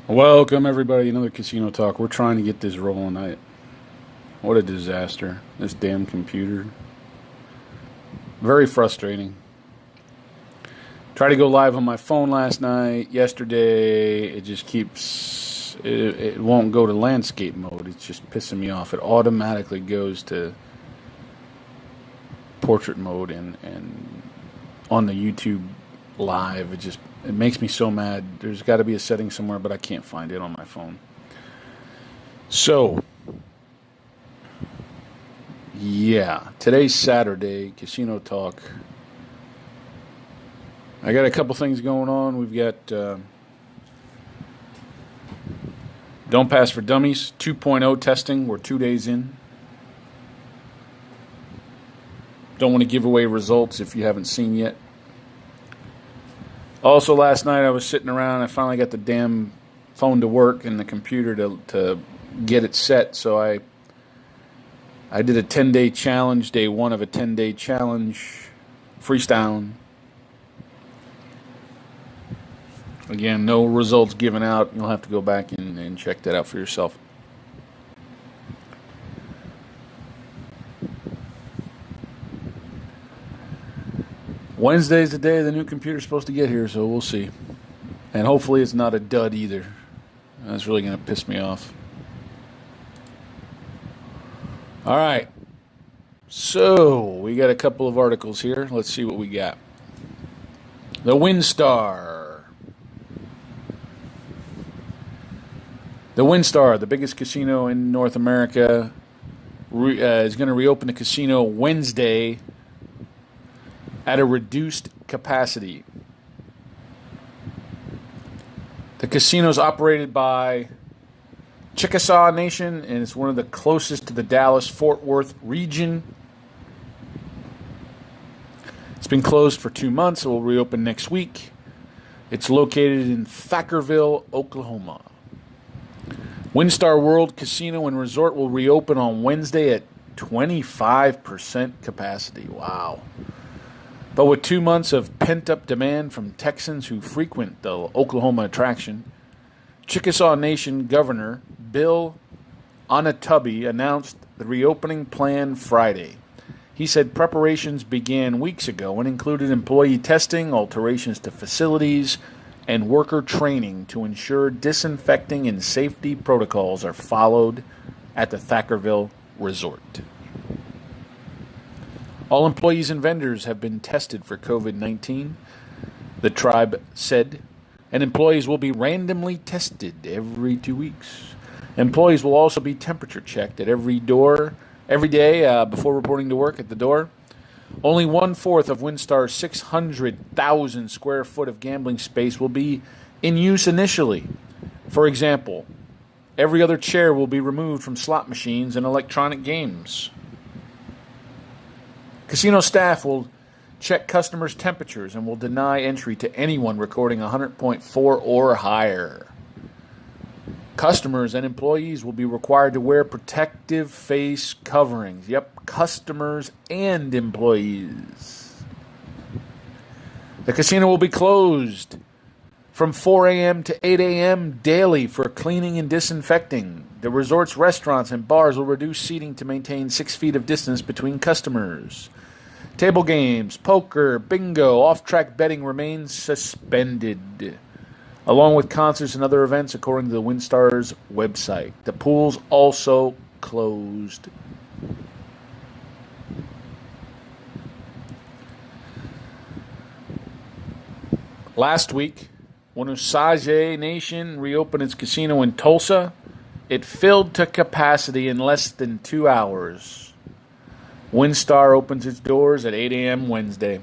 Welcome everybody, another Casino Talk. We're trying to get this rolling. What a disaster. This damn computer. Very frustrating. Tried to go live on my phone last night. Yesterday, it just keeps, it won't go to landscape mode. It's just pissing me off. It automatically goes to portrait mode and on the YouTube live. It makes me so mad. There's got to be a setting somewhere, but I can't find it on my phone. So, yeah, today's Saturday, Casino Talk. I got a couple things going on. We've got Don't Pass for Dummies 2.0 testing. We're 2 days in. Don't want to give away results if you haven't seen yet. Also, last night I was sitting around. I finally got the damn phone to work and the computer to get it set. So I did a 10-day challenge, day one of a 10-day challenge, freestyling. Again, no results given out. You'll have to go back and check that out for yourself. Wednesday's the day the new computer's supposed to get here, so we'll see. And hopefully it's not a dud either. That's really going to piss me off. All right. So, we got a couple of articles here. Let's see what we got. The WinStar. The WinStar, the biggest casino in North America, is going to reopen the casino Wednesday at a reduced capacity. The casino is operated by Chickasaw Nation, and it's one of the closest to the Dallas-Fort Worth region. It's been closed for 2 months. It will reopen next week. It's located in Thackerville, Oklahoma. WinStar World Casino and Resort will reopen on Wednesday at 25% capacity. Wow. But with 2 months of pent-up demand from Texans who frequent the Oklahoma attraction, Chickasaw Nation Governor Bill Onatubby announced the reopening plan Friday. He said preparations began weeks ago and included employee testing, alterations to facilities, and worker training to ensure disinfecting and safety protocols are followed at the Thackerville Resort. All employees and vendors have been tested for COVID-19, the tribe said, and employees will be randomly tested every 2 weeks. Employees will also be temperature checked at every day before reporting to work at the door. Only 1/4 of WinStar's 600,000 square foot of gambling space will be in use initially. For example, every other chair will be removed from slot machines and electronic games. Casino staff will check customers' temperatures and will deny entry to anyone recording 100.4 or higher. Customers and employees will be required to wear protective face coverings. Yep, customers and employees. The casino will be closed from 4 a.m. to 8 a.m. daily for cleaning and disinfecting. The resort's restaurants and bars will reduce seating to maintain 6 feet of distance between customers. Table games, poker, bingo, off-track betting remains suspended, along with concerts and other events, according to the WinStar's website. The pools also closed. Last week, when Osage Nation reopened its casino in Tulsa, it filled to capacity in less than 2 hours. WinStar opens its doors at 8 a.m. Wednesday.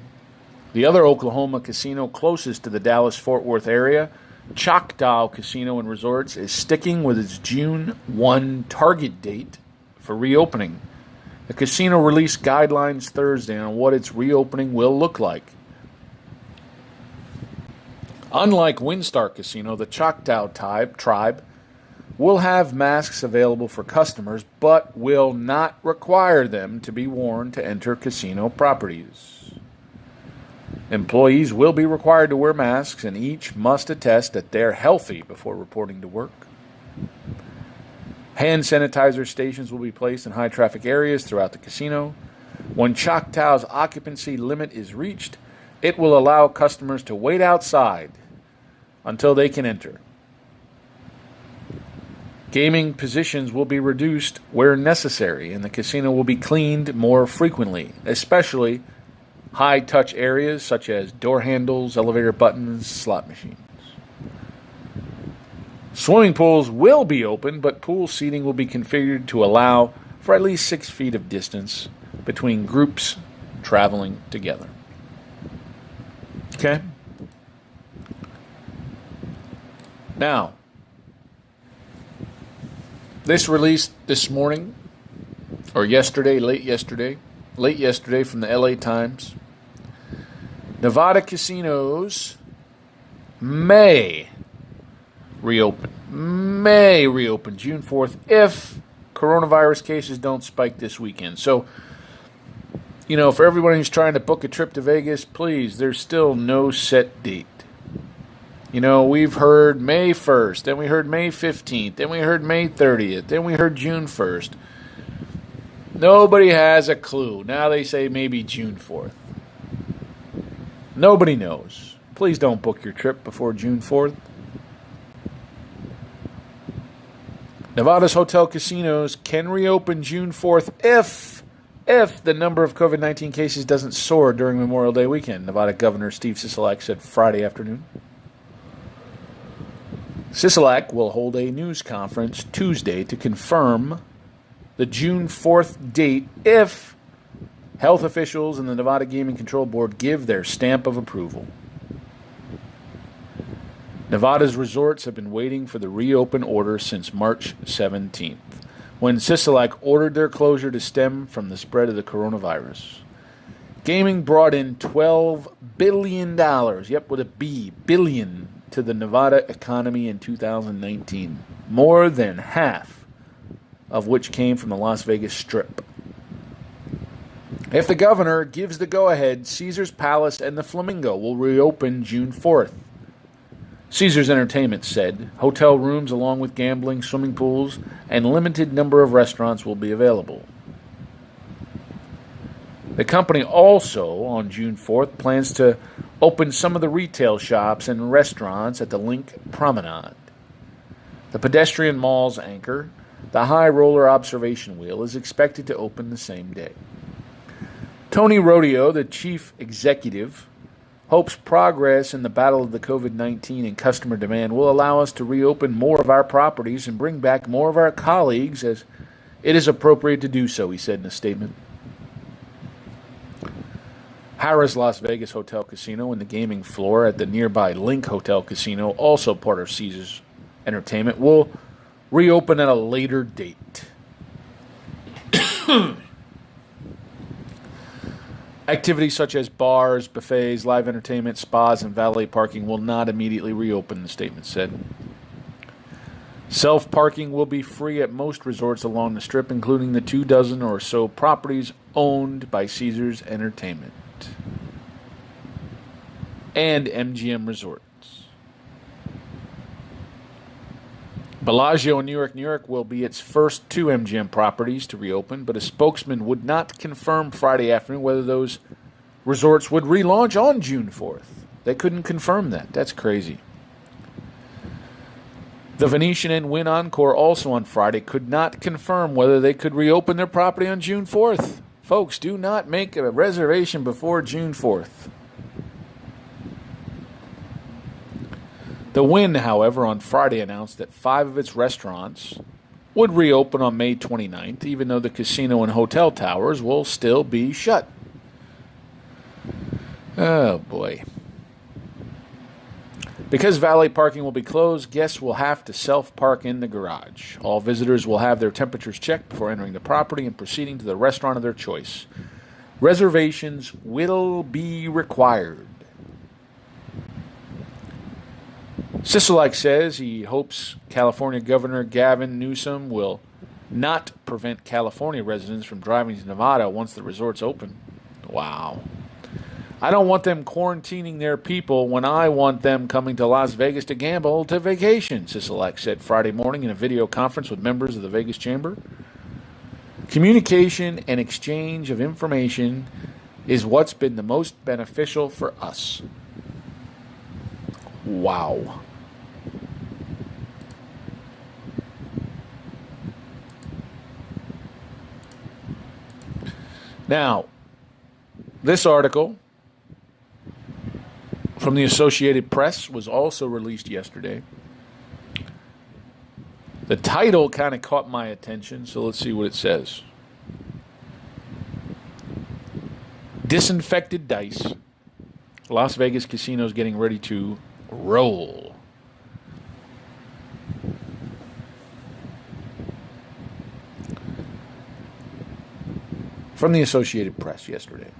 The other Oklahoma casino closest to the Dallas-Fort Worth area, Choctaw Casino and Resorts, is sticking with its June 1 target date for reopening. The casino released guidelines Thursday on what its reopening will look like. Unlike WinStar Casino, the Choctaw tribe will have masks available for customers, but will not require them to be worn to enter casino properties. Employees will be required to wear masks, and each must attest that they're healthy before reporting to work. Hand sanitizer stations will be placed in high-traffic areas throughout the casino. When Choctaw's occupancy limit is reached, it will allow customers to wait outside until they can enter. Gaming positions will be reduced where necessary, and the casino will be cleaned more frequently, especially high-touch areas such as door handles, elevator buttons, slot machines. Swimming pools will be open, but pool seating will be configured to allow for at least 6 feet of distance between groups traveling together. Okay? Now, this released this morning, or yesterday, late yesterday from the LA Times. Nevada casinos may reopen June 4th if coronavirus cases don't spike this weekend. So, for everyone who's trying to book a trip to Vegas, please, there's still no set date. We've heard May 1st, then we heard May 15th, then we heard May 30th, then we heard June 1st. Nobody has a clue. Now they say maybe June 4th. Nobody knows. Please don't book your trip before June 4th. Nevada's hotel casinos can reopen June 4th if the number of COVID-19 cases doesn't soar during Memorial Day weekend, Nevada Governor Steve Sisolak said Friday afternoon. Sisolak will hold a news conference Tuesday to confirm the June 4th date if health officials and the Nevada Gaming Control Board give their stamp of approval. Nevada's resorts have been waiting for the reopen order since March 17th, when Sisolak ordered their closure to stem from the spread of the coronavirus. Gaming brought in $12 billion, yep, with a B, billion, to the Nevada economy in 2019, more than half of which came from the Las Vegas Strip. If the governor gives the go-ahead, Caesars Palace and the Flamingo will reopen June 4th. Caesars Entertainment said hotel rooms along with gambling, swimming pools, and limited number of restaurants will be available. The company also, on June 4th, plans to open some of the retail shops and restaurants at the Link Promenade. The pedestrian mall's anchor, the High Roller Observation Wheel, is expected to open the same day. Tony Rodeo, the chief executive, hopes progress in the battle of the COVID-19 and customer demand will allow us to reopen more of our properties and bring back more of our colleagues as it is appropriate to do so, he said in a statement. Harrah's Las Vegas Hotel Casino and the gaming floor at the nearby Link Hotel Casino, also part of Caesars Entertainment, will reopen at a later date. Activities such as bars, buffets, live entertainment, spas, and valet parking will not immediately reopen, the statement said. Self-parking will be free at most resorts along the Strip, including the 24 or so properties owned by Caesars Entertainment and MGM Resorts. Bellagio in New York will be its first 2 MGM properties to reopen, but a spokesman would not confirm Friday afternoon whether those resorts would relaunch on June 4th. They couldn't confirm that. That's crazy. The Venetian and Wynn Encore also on Friday could not confirm whether they could reopen their property on June 4th. Folks, do not make a reservation before June 4th. The Wynn, however, on Friday announced that 5 of its restaurants would reopen on May 29th, even though the casino and hotel towers will still be shut. Oh, boy. Because valet parking will be closed, guests will have to self-park in the garage. All visitors will have their temperatures checked before entering the property and proceeding to the restaurant of their choice. Reservations will be required. Sisolak says he hopes California Governor Gavin Newsom will not prevent California residents from driving to Nevada once the resorts open. Wow. I don't want them quarantining their people when I want them coming to Las Vegas to gamble to vacation, Sisolak said Friday morning in a video conference with members of the Vegas Chamber. Communication and exchange of information is what's been the most beneficial for us. Wow. Now, this article from the Associated Press was also released yesterday. The title kind of caught my attention, so let's see what it says. Disinfected dice. Las Vegas casinos getting ready to roll. From the Associated Press yesterday.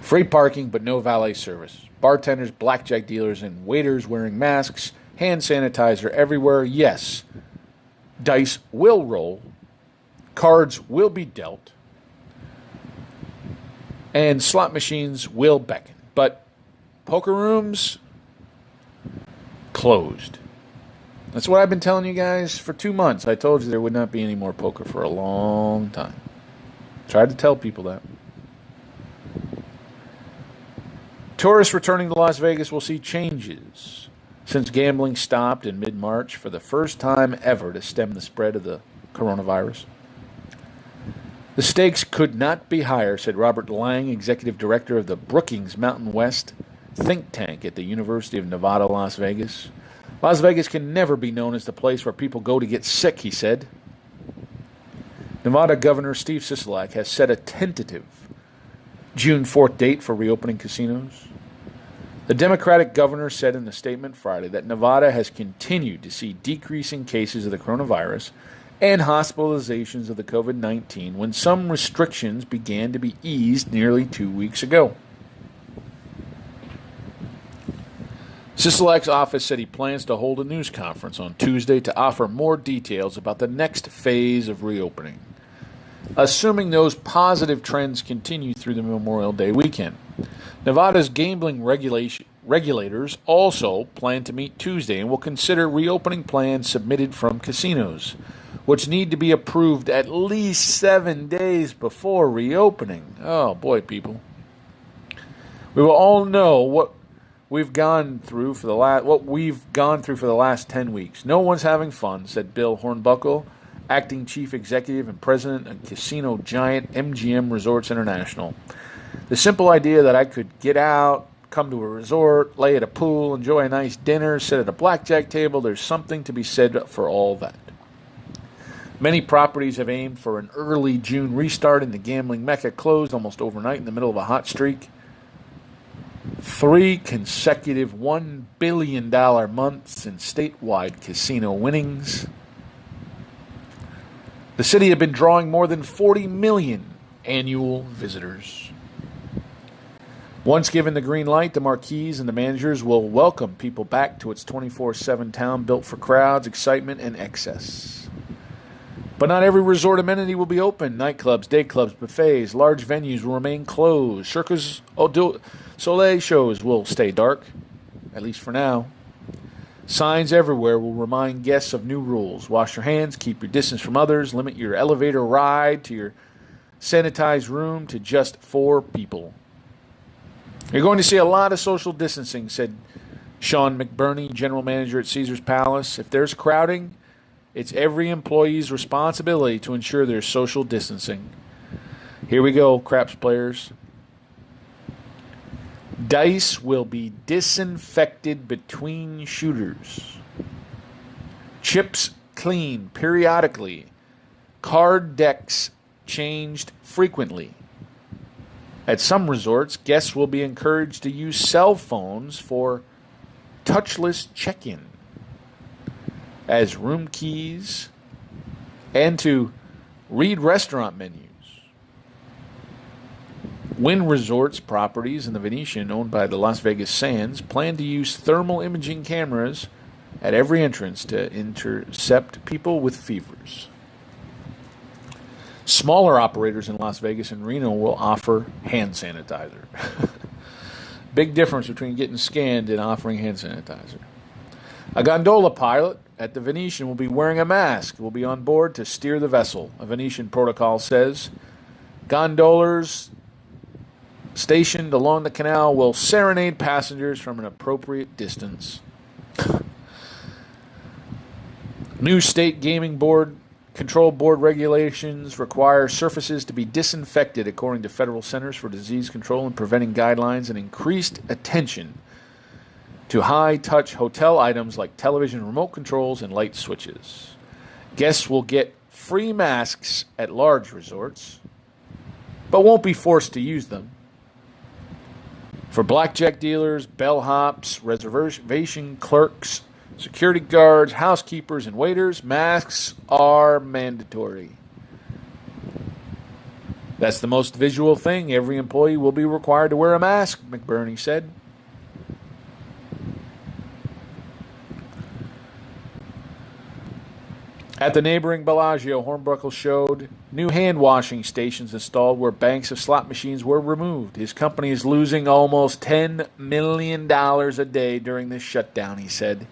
Free parking but no valet service. Bartenders, blackjack dealers, and waiters wearing masks. Hand sanitizer everywhere. Yes, dice will roll. Cards will be dealt. And slot machines will beckon. But poker rooms, closed. That's what I've been telling you guys for 2 months. I told you there would not be any more poker for a long time. Tried to tell people that. Tourists returning to Las Vegas will see changes since gambling stopped in mid-March for the first time ever to stem the spread of the coronavirus. The stakes could not be higher, said Robert Lang, executive director of the Brookings Mountain West think tank at the University of Nevada, Las Vegas. Las Vegas can never be known as the place where people go to get sick, he said. Nevada Governor Steve Sisolak has set a tentative June 4th date for reopening casinos. The Democratic governor said in a statement Friday that Nevada has continued to see decreasing cases of the coronavirus and hospitalizations of the COVID-19 when some restrictions began to be eased nearly 2 weeks ago. Sisolak's office said he plans to hold a news conference on Tuesday to offer more details about the next phase of reopening, assuming those positive trends continue through the Memorial Day weekend. Nevada's gambling regulators also plan to meet Tuesday and will consider reopening plans submitted from casinos, which need to be approved at least 7 days before reopening. Oh boy, people. We will all know what we've gone through for the last 10 weeks. No one's having fun, said Bill Hornbuckle, acting chief executive and president of casino giant MGM Resorts International. The simple idea that I could get out, come to a resort, lay at a pool, enjoy a nice dinner, sit at a blackjack table, there's something to be said for all that. Many properties have aimed for an early June restart, and the gambling mecca closed almost overnight in the middle of a hot streak. 3 consecutive $1 billion months in statewide casino winnings. The city had been drawing more than 40 million annual visitors. Once given the green light, the marquees and the managers will welcome people back to its 24/7 town built for crowds, excitement, and excess. But not every resort amenity will be open. Nightclubs, day clubs, buffets, large venues will remain closed. Cirque du Soleil shows will stay dark, at least for now. Signs everywhere will remind guests of new rules. Wash your hands, keep your distance from others, limit your elevator ride to your sanitized room to just 4 people. You're going to see a lot of social distancing, said Sean McBurney, general manager at Caesars Palace. If there's crowding, it's every employee's responsibility to ensure there's social distancing. Here we go, craps players. Dice will be disinfected between shooters. Chips cleaned periodically. Card decks changed frequently. At some resorts, guests will be encouraged to use cell phones for touchless check-in as room keys and to read restaurant menus. Wynn Resorts properties in the Venetian, owned by the Las Vegas Sands, plan to use thermal imaging cameras at every entrance to intercept people with fevers. Smaller operators in Las Vegas and Reno will offer hand sanitizer. Big difference between getting scanned and offering hand sanitizer. A gondola pilot at the Venetian will be wearing a mask. Will be on board to steer the vessel. A Venetian protocol says gondolas stationed along the canal will serenade passengers from an appropriate distance. New state gaming board control board regulations require surfaces to be disinfected according to Federal Centers for Disease Control and Preventing guidelines, and increased attention to high-touch hotel items like television remote controls and light switches. Guests will get free masks at large resorts, but won't be forced to use them. For blackjack dealers, bellhops, reservation clerks, security guards, housekeepers, and waiters, masks are mandatory. That's the most visual thing. Every employee will be required to wear a mask, McBurney said. At the neighboring Bellagio, Hornbuckle showed new hand-washing stations installed where banks of slot machines were removed. His company is losing almost $10 million a day during this shutdown, he said.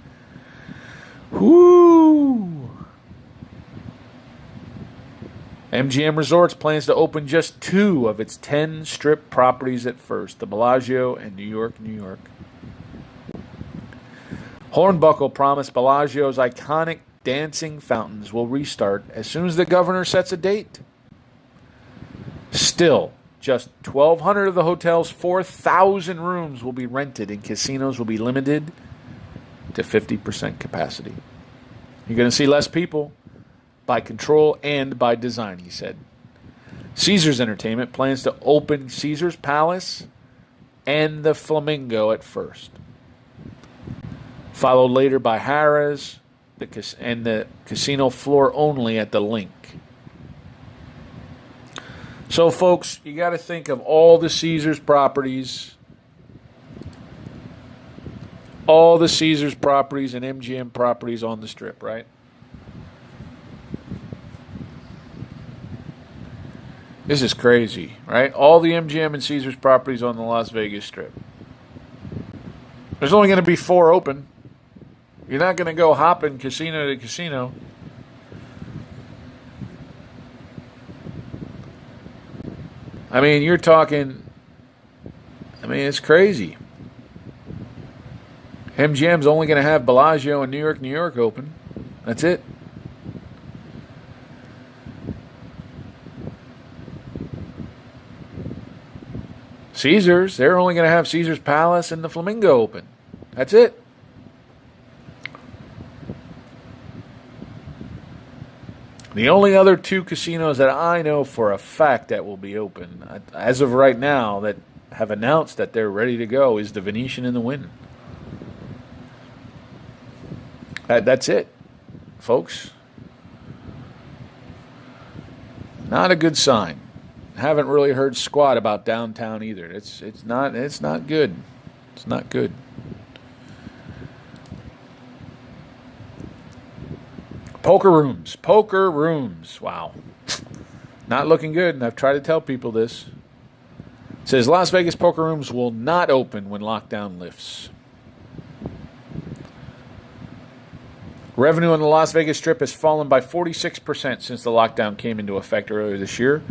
Whoo! MGM Resorts plans to open just 2 of its 10 strip properties at first, the Bellagio and New York, New York. Hornbuckle promised Bellagio's iconic dancing fountains will restart as soon as the governor sets a date. Still, just 1,200 of the hotel's 4,000 rooms will be rented, and casinos will be limited to 50% capacity. You're going to see less people by control and by design, he said. Caesars Entertainment plans to open Caesars Palace and the Flamingo at first, followed later by Harrah's and the casino floor only at the Link. So, folks, you got to think of all the Caesars properties, and MGM properties on the Strip, right? This is crazy, right? All the MGM and Caesars properties on the Las Vegas Strip. There's only going to be 4 open. You're not going to go hopping casino to casino. I mean, you're talking, it's crazy. MGM's only going to have Bellagio and New York, New York open. That's it. Caesars, they're only going to have Caesars Palace and the Flamingo open. That's it. The only other 2 casinos that I know for a fact that will be open, as of right now, that have announced that they're ready to go, is the Venetian and the Wynn. That's it, folks. Not a good sign. Haven't really heard squat about downtown either. It's not good. It's not good. Poker rooms. Wow. Not looking good, and I've tried to tell people this. It says Las Vegas poker rooms will not open when lockdown lifts. Revenue on the Las Vegas Strip has fallen by 46% since the lockdown came into effect earlier this year,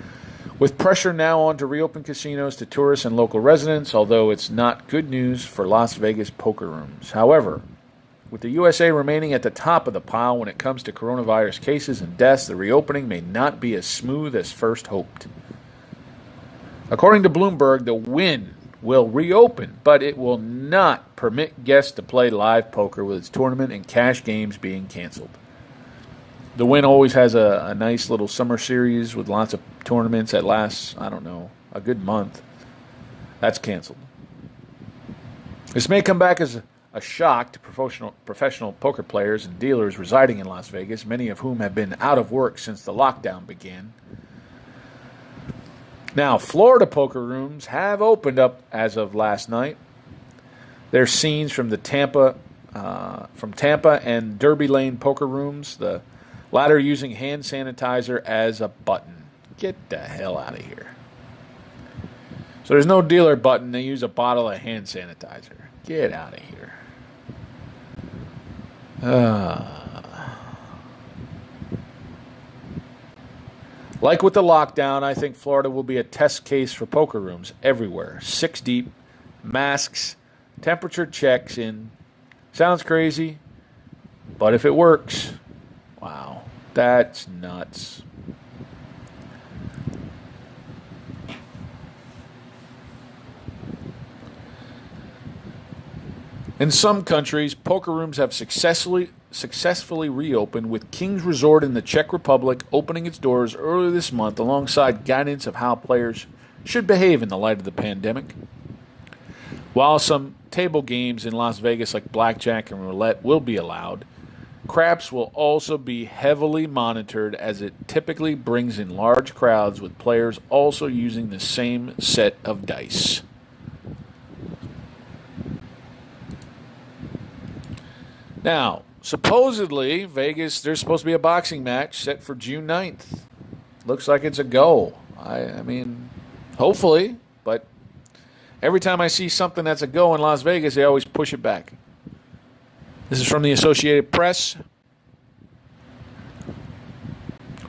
with pressure now on to reopen casinos to tourists and local residents, although it's not good news for Las Vegas poker rooms. However, with the USA remaining at the top of the pile when it comes to coronavirus cases and deaths, the reopening may not be as smooth as first hoped. According to Bloomberg, the Wynn will reopen, but it will not permit guests to play live poker, with its tournament and cash games being canceled. The Wynn always has a nice little summer series with lots of tournaments that last, a good month. That's canceled. This may come back as a shock to professional poker players and dealers residing in Las Vegas, many of whom have been out of work since the lockdown began. Now, Florida poker rooms have opened up as of last night. There's scenes from Tampa and Derby Lane poker rooms, the latter using hand sanitizer as a button. Get the hell out of here. So there's no dealer button. They use a bottle of hand sanitizer. Get out of here. Like with the lockdown, I think Florida will be a test case for poker rooms everywhere. 6 deep, masks, temperature checks in. Sounds crazy, but if it works, wow, that's nuts. In some countries, poker rooms have successfully reopened, with King's Resort in the Czech Republic opening its doors earlier this month alongside guidance of how players should behave in the light of the pandemic. While some table games in Las Vegas like blackjack and roulette will be allowed, craps will also be heavily monitored, as it typically brings in large crowds with players also using the same set of dice. Now, supposedly, Vegas, there's supposed to be a boxing match set for June 9th. Looks like it's a go. I mean, hopefully, but every time I see something that's a go in Las Vegas, they always push it back. This is from the Associated Press.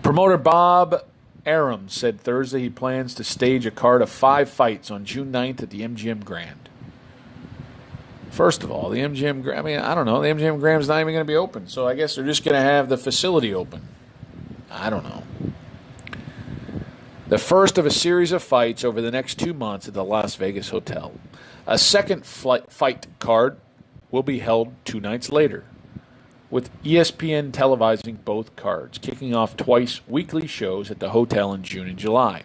Promoter Bob Arum said Thursday he plans to stage a card of 5 fights on June 9th at the MGM Grand. First of all, the MGM Grand, I mean, I don't know. The MGM Grand's not even going to be open, so I guess they're just going to have the facility open. I don't know. The first of a series of fights over the next 2 months at the Las Vegas Hotel. A second fight card will be held 2 nights later, with ESPN televising both cards, kicking off twice weekly shows at the hotel in June and July.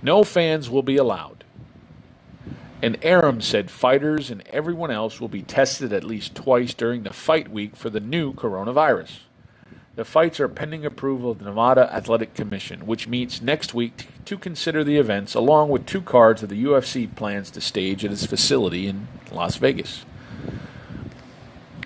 No fans will be allowed. And Arum said fighters and everyone else will be tested at least twice during the fight week for the new coronavirus. The fights are pending approval of the Nevada Athletic Commission, which meets next week to consider the events, along with 2 cards that the UFC plans to stage at its facility in Las Vegas.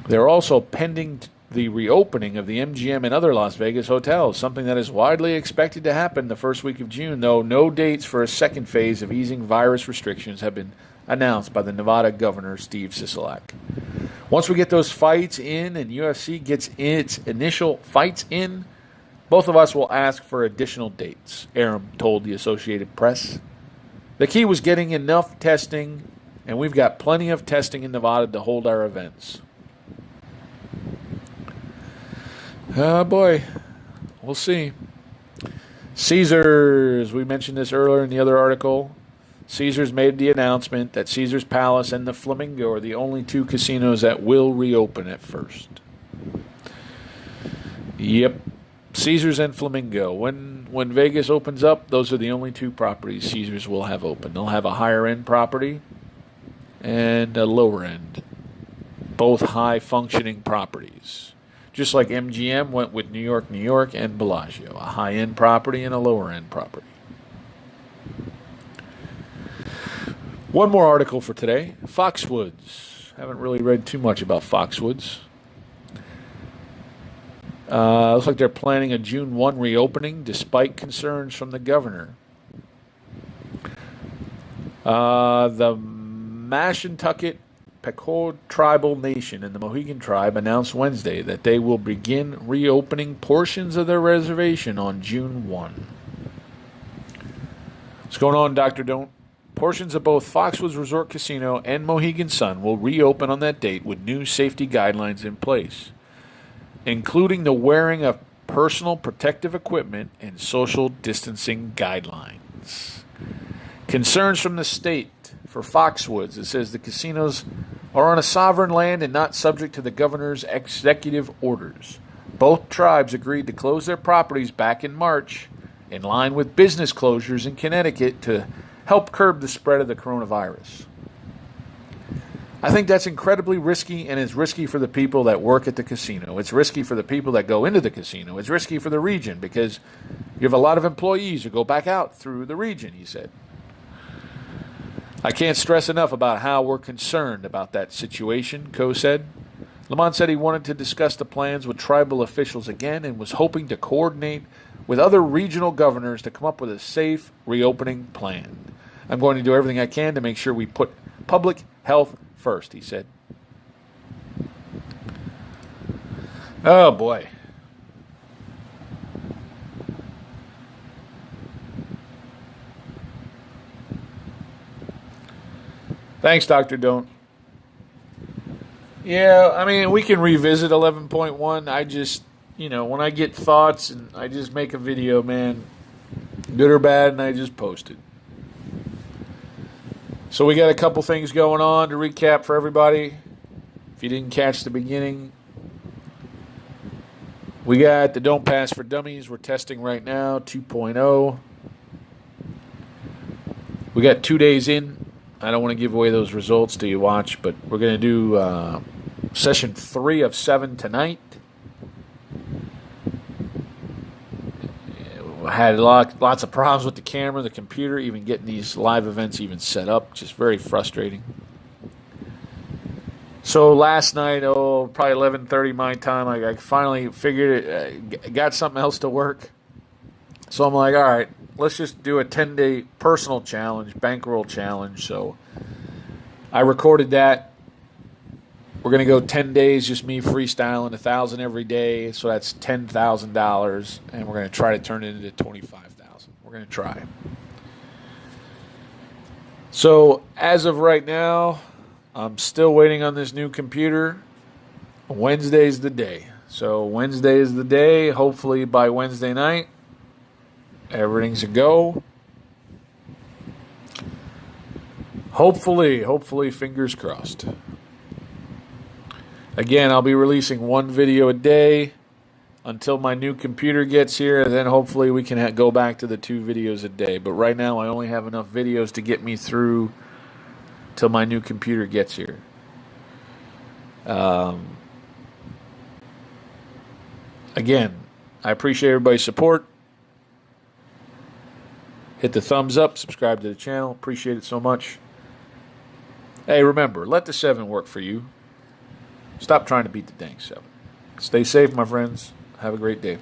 They're also pending the reopening of the MGM and other Las Vegas hotels, something that is widely expected to happen the first week of June, though no dates for a second phase of easing virus restrictions have been announced by the Nevada governor, Steve Sisolak. Once we get those fights in and UFC gets its initial fights in, both of us will ask for additional dates, Arum told the Associated Press. The key was getting enough testing, and we've got plenty of testing in Nevada to hold our events. Oh, boy. We'll see. Caesars. We mentioned this earlier in the other article. Caesars made the announcement that Caesars Palace and the Flamingo are the only 2 casinos that will reopen at first. Yep. Caesars and Flamingo. When Vegas opens up, those are the only 2 properties Caesars will have open. They'll have a higher-end property and a lower-end. Both high-functioning properties. Just like MGM went with New York, and Bellagio. A high-end property and a lower-end property. One more article for today. Foxwoods. Haven't really read too much about Foxwoods. Looks like they're planning a June 1 reopening despite concerns from the governor. The Mashantucket Pequot Tribal Nation and the Mohegan Tribe announced Wednesday that they will begin reopening portions of their reservation on June 1. What's going on, Dr. Don't? Portions of both Foxwoods Resort Casino and Mohegan Sun will reopen on that date with new safety guidelines in place, including the wearing of personal protective equipment and social distancing guidelines. Concerns from the state for Foxwoods. It says the casinos are on a sovereign land and not subject to the governor's executive orders. Both tribes agreed to close their properties back in March, in line with business closures in Connecticut to help curb the spread of the coronavirus. I think that's incredibly risky, and it's risky for the people that work at the casino. It's risky for the people that go into the casino. It's risky for the region because you have a lot of employees who go back out through the region, he said. I can't stress enough about how we're concerned about that situation, Coe said. Lamont said he wanted to discuss the plans with tribal officials again and was hoping to coordinate with other regional governors to come up with a safe reopening plan. I'm going to do everything I can to make sure we put public health first, he said. Oh, boy. Thanks, Dr. Don't. Yeah, I mean, we can revisit 11.1. I just, when I get thoughts and I just make a video, man, good or bad, and I just post it. So we got a couple things going on to recap for everybody. If you didn't catch the beginning, we got the Don't Pass for Dummies. We're testing right now, 2.0. We got 2 days in. I don't want to give away those results till you watch, but we're going to do session 3 of 7 tonight. Had lots of problems with the camera, the computer, even getting these live events even set up. Just very frustrating. So last night, probably 11:30 my time, I finally figured it, got something else to work. So I'm like, all right, let's just do a 10-day personal challenge, bankroll challenge. So I recorded that. We're going to go 10 days, just me freestyling, $1,000 every day. So that's $10,000. And we're going to try to turn it into $25,000. We're going to try. So as of right now, I'm still waiting on this new computer. Wednesday's the day. So Wednesday is the day. Hopefully by Wednesday night, everything's a go. Hopefully, fingers crossed. Again, I'll be releasing one video a day until my new computer gets here, and then hopefully we can go back to the 2 videos a day. But right now, I only have enough videos to get me through till my new computer gets here. Again, I appreciate everybody's support. Hit the thumbs up, subscribe to the channel. Appreciate it so much. Hey, remember, let the 7 work for you. Stop trying to beat the dang 7. Stay safe, my friends. Have a great day.